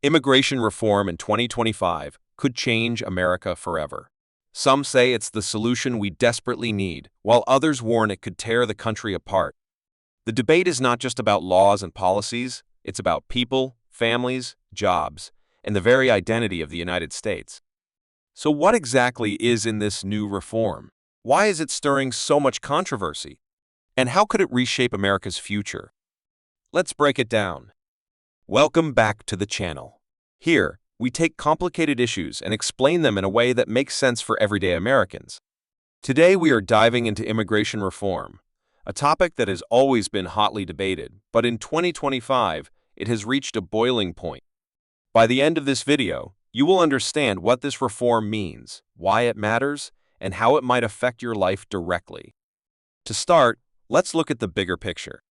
Immigration reform in 2025 could change America forever. Some say it's the solution we desperately need, while others warn it could tear the country apart. The debate is not just about laws and policies, it's about people, families, jobs, and the very identity of the United States. So what exactly is in this new reform? Why is it stirring so much controversy? And how could it reshape America's future? Let's break it down. Welcome back to the channel. Here, we take complicated issues and explain them in a way that makes sense for everyday Americans. Today we are diving into immigration reform, a topic that has always been hotly debated, but in 2025, it has reached a boiling point. By the end of this video, you will understand what this reform means, why it matters, and how it might affect your life directly. To start, let's look at the bigger picture.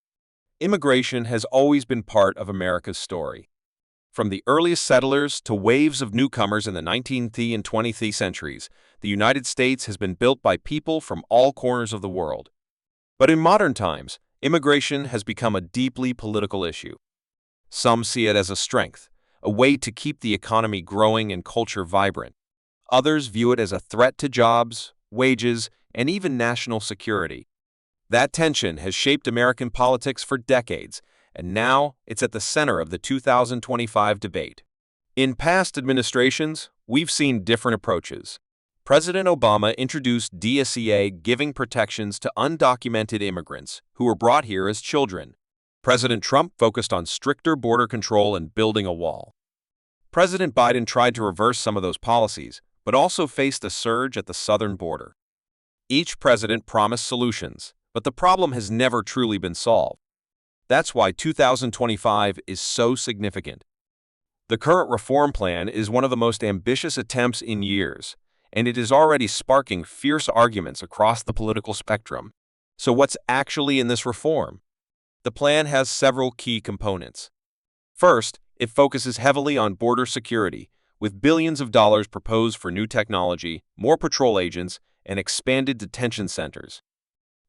Immigration has always been part of America's story. From the earliest settlers to waves of newcomers in the 19th and 20th centuries, the United States has been built by people from all corners of the world. But in modern times, immigration has become a deeply political issue. Some see it as a strength, a way to keep the economy growing and culture vibrant. Others view it as a threat to jobs, wages, and even national security. That tension has shaped American politics for decades, and now it's at the center of the 2025 debate. In past administrations, we've seen different approaches. President Obama introduced DSCA, giving protections to undocumented immigrants who were brought here as children. President Trump focused on stricter border control and building a wall. President Biden tried to reverse some of those policies, but also faced a surge at the southern border. Each president promised solutions, but the problem has never truly been solved. That's why 2025 is so significant. The current reform plan is one of the most ambitious attempts in years, and it is already sparking fierce arguments across the political spectrum. So what's actually in this reform? The plan has several key components. First, it focuses heavily on border security, with billions of dollars proposed for new technology, more patrol agents, and expanded detention centers.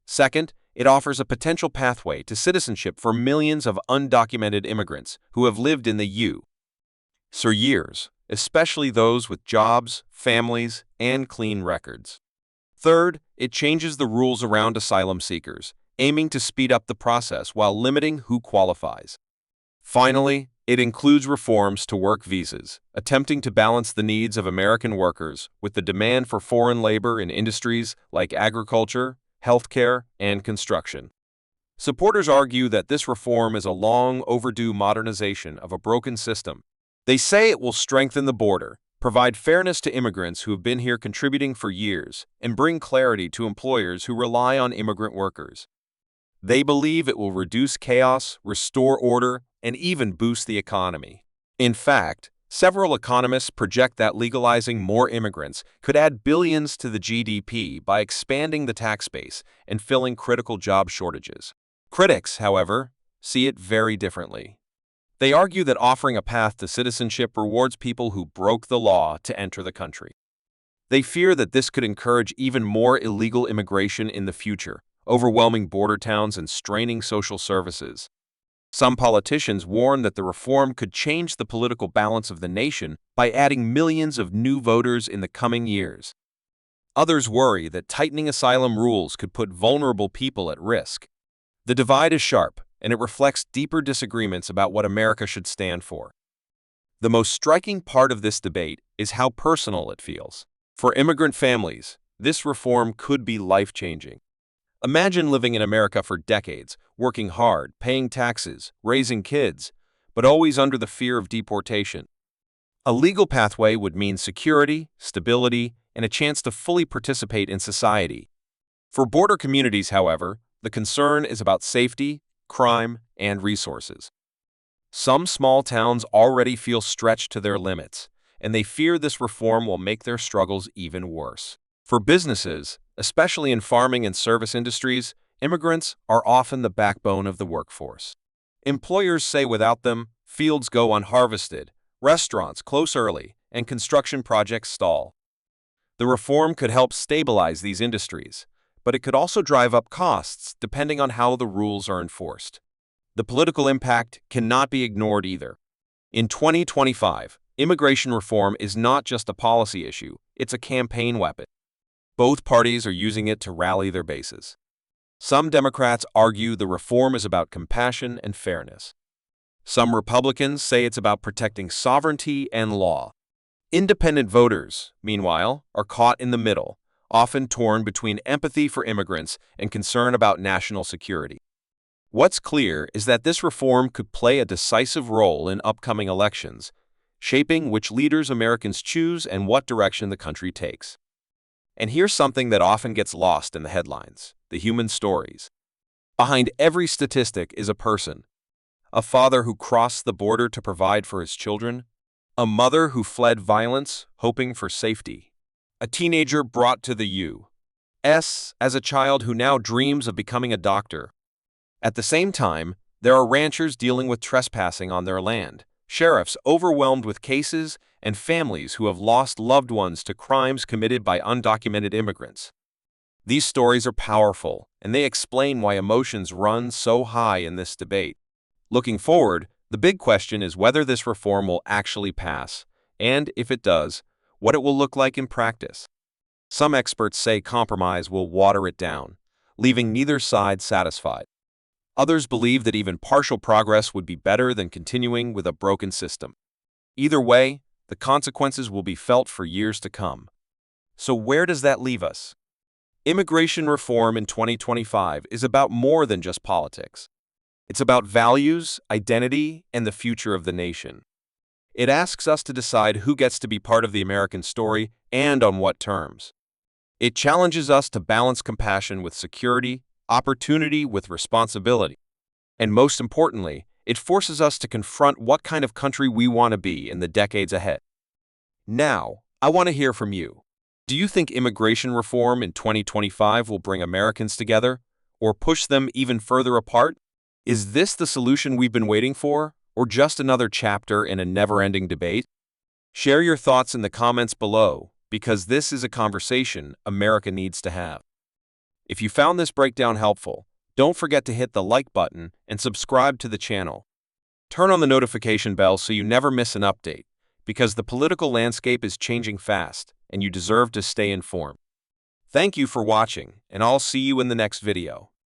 Second, it offers a potential pathway to citizenship for millions of undocumented immigrants who have lived in the U.S. for years, especially those with jobs, families, and clean records. Third, it changes the rules around asylum seekers, aiming to speed up the process while limiting who qualifies. Finally, it includes reforms to work visas, attempting to balance the needs of American workers with the demand for foreign labor in industries like agriculture, healthcare, and construction. Supporters argue that this reform is a long overdue modernization of a broken system. They say it will strengthen the border, provide fairness to immigrants who have been here contributing for years, and bring clarity to employers who rely on immigrant workers. They believe it will reduce chaos, restore order, and even boost the economy. In fact, several economists project that legalizing more immigrants could add billions to the GDP by expanding the tax base and filling critical job shortages. Critics, however, see it very differently. They argue that offering a path to citizenship rewards people who broke the law to enter the country. They fear that this could encourage even more illegal immigration in the future, overwhelming border towns and straining social services. Some politicians warn that the reform could change the political balance of the nation by adding millions of new voters in the coming years. Others worry that tightening asylum rules could put vulnerable people at risk. The divide is sharp, and it reflects deeper disagreements about what America should stand for. The most striking part of this debate is how personal it feels. For immigrant families, this reform could be life-changing. Imagine living in America for decades, working hard, paying taxes, raising kids, but always under the fear of deportation. A legal pathway would mean security, stability, and a chance to fully participate in society. For border communities, however, the concern is about safety, crime, and resources. Some small towns already feel stretched to their limits, and they fear this reform will make their struggles even worse. For businesses, especially in farming and service industries, immigrants are often the backbone of the workforce. Employers say without them, fields go unharvested, restaurants close early, and construction projects stall. The reform could help stabilize these industries, but it could also drive up costs depending on how the rules are enforced. The political impact cannot be ignored either. In 2025, immigration reform is not just a policy issue, it's a campaign weapon. Both parties are using it to rally their bases. Some Democrats argue the reform is about compassion and fairness. Some Republicans say it's about protecting sovereignty and law. Independent voters, meanwhile, are caught in the middle, often torn between empathy for immigrants and concern about national security. What's clear is that this reform could play a decisive role in upcoming elections, shaping which leaders Americans choose and what direction the country takes. And here's something that often gets lost in the headlines: the human stories. Behind every statistic is a person. A father who crossed the border to provide for his children, a mother who fled violence, hoping for safety, a teenager brought to the U.S. as a child who now dreams of becoming a doctor. At the same time, there are ranchers dealing with trespassing on their land, sheriffs overwhelmed with cases, and families who have lost loved ones to crimes committed by undocumented immigrants. These stories are powerful, and they explain why emotions run so high in this debate. Looking forward, the big question is whether this reform will actually pass, and if it does, what it will look like in practice. Some experts say compromise will water it down, leaving neither side satisfied. Others believe that even partial progress would be better than continuing with a broken system. Either way, the consequences will be felt for years to come. So where does that leave us? Immigration reform in 2025 is about more than just politics. It's about values, identity, and the future of the nation. It asks us to decide who gets to be part of the American story and on what terms. It challenges us to balance compassion with security, opportunity with responsibility. And most importantly, it forces us to confront what kind of country we want to be in the decades ahead. Now, I want to hear from you. Do you think immigration reform in 2025 will bring Americans together, or push them even further apart? Is this the solution we've been waiting for, or just another chapter in a never-ending debate? Share your thoughts in the comments below, because this is a conversation America needs to have. If you found this breakdown helpful, don't forget to hit the like button and subscribe to the channel. Turn on the notification bell so you never miss an update, because the political landscape is changing fast, and you deserve to stay informed. Thank you for watching, and I'll see you in the next video.